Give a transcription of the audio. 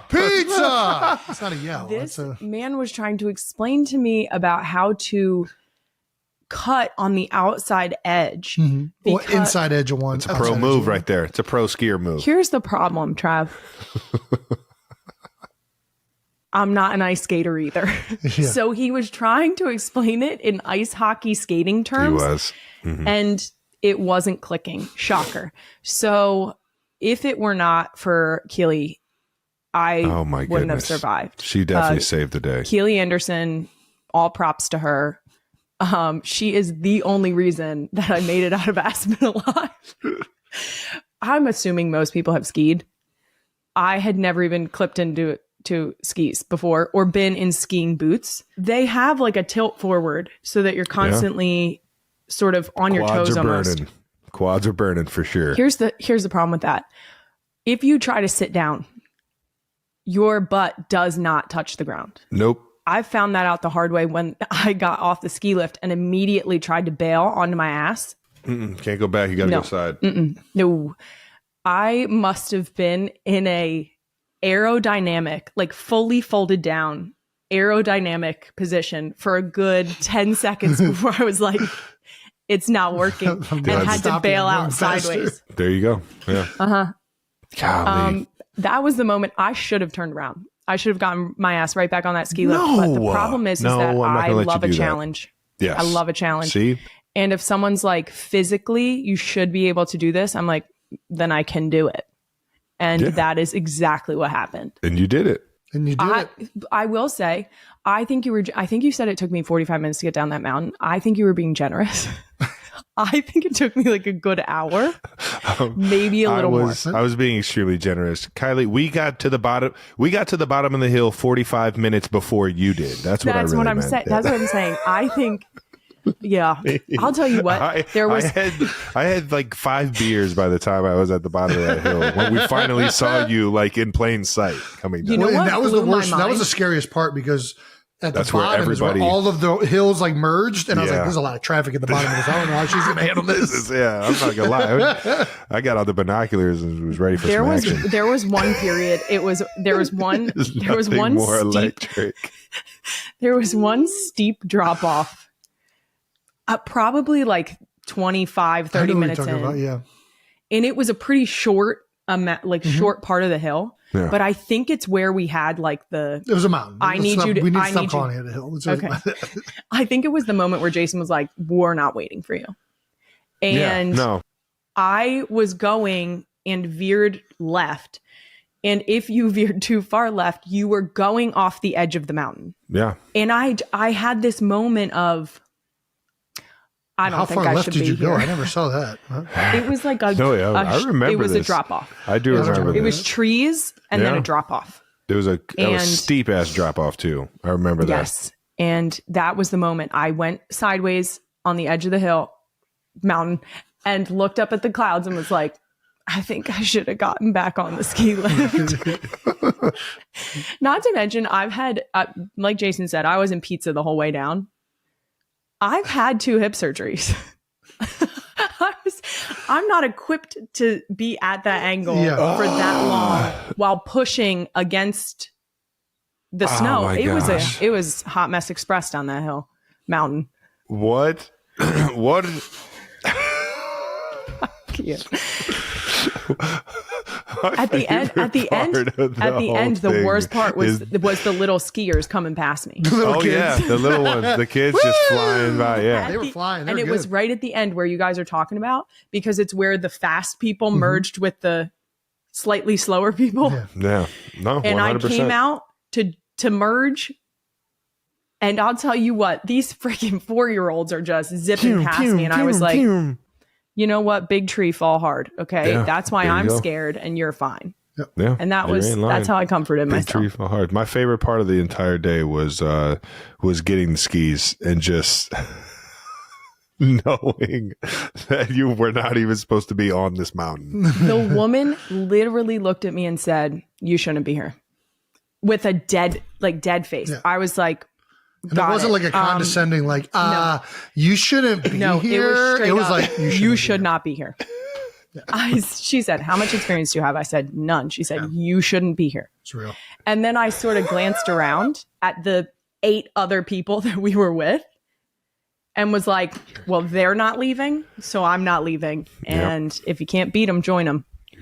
Pizza! It's not a yell. This man was trying to explain to me about how to cut on the outside edge. Well, inside edge of one. It's a pro move right there. It's a pro skier move. Here's the problem, Trav. I'm not an ice skater either. Yeah. So he was trying to explain it in ice hockey skating terms. He was. And it wasn't clicking. Shocker. So if it were not for Kylie, I wouldn't have survived. She definitely saved the day. Kylie Anderson, all props to her. She is the only reason that I made it out of Aspen alive. I'm assuming most people have skied. I had never even clipped into skis before or been in skiing boots. They have like a tilt forward so that you're constantly sort of on your toes almost. Quads are burning for sure. Here's the problem with that. If you try to sit down, your butt does not touch the ground. Nope. I found that out the hard way when I got off the ski lift and immediately tried to bail onto my ass. Can't go back. You got to go side. No. I must have been in a aerodynamic, like fully folded down aerodynamic position for a good 10 seconds before I was like, it's not working, and had to bail out sideways. There you go. Yeah. Golly. That was the moment I should have turned around. I should have gotten my ass right back on that ski lift. But the problem is that I love a challenge. Yes. I love a challenge. See? And if someone's like, physically, you should be able to do this, I'm like, then I can do it. And that is exactly what happened. And you did it. And you did it. I will say, I think you said it took me 45 minutes to get down that mountain. I think you were being generous. I think it took me like a good hour, maybe a little more. I was being extremely generous. Kylie, we got to the bottom of the hill 45 minutes before you did. That's what I'm saying. That's what I'm saying. I think, I'll tell you what, I had like 5 beers by the time I was at the bottom of that hill when we finally saw you like in plain sight coming down. You know what? That was the worst. That was the scariest part because that's where everybody, all of the hills like merged, and I was like, "There's a lot of traffic at the bottom of this. I don't know how she's gonna handle this." I'm not gonna lie. I got out the binoculars and was ready for some action. There was one period. There was one steep drop off. Probably like 25, 30 minutes in. And it was a pretty short, short part of the hill. Yeah. But I think it's where we had like it was a mountain. We need to stop calling it a hill. Okay. I think it was the moment where Jason was like, we're not waiting for you. And I was going and veered left. And if you veered too far left, you were going off the edge of the mountain. Yeah. And I had this moment of, I don't think I should be here. How far left did you go? I never saw that. Huh? It was like I remember it was this. a drop off. I do remember this. It was trees and then a drop off. It was a steep ass drop off too. I remember that. Yes. And that was the moment I went sideways on the edge of the mountain and looked up at the clouds and was like, I think I should have gotten back on the ski lift. Not to mention, I've had, like Jason said, I was in pizza the whole way down. I've had 2 hip surgeries. I'm not equipped to be at that angle for that long while pushing against the snow. It was hot mess express down that mountain. What? What? Yeah. At the end, the worst part was the little skiers coming past me. The little ones, the kids just flying by. Yeah, they were flying, and it was right at the end where you guys are talking about, because it's where the fast people merged with the slightly slower people. No, 100%. And I came out to merge. And I'll tell you what, these freaking 4-year-olds are just zipping past me, and I was like, you know what? Big tree, fall hard. Okay. That's why I'm scared and you're fine. Yeah. And that's how I comforted myself. Big tree, fall hard. My favorite part of the entire day was getting the skis and just knowing that you were not even supposed to be on this mountain. The woman literally looked at me and said, you shouldn't be here, with a dead face. Yeah. I was like, and it wasn't like a condescending, no. You shouldn't be here. It was straight it was up, like, you should not be here. She said, how much experience do you have? I said, none. She said, you shouldn't be here. It's real. And then I sort of glanced around at the 8 other people that we were with and was like, well, they're not leaving, so I'm not leaving. And if you can't beat them, join them.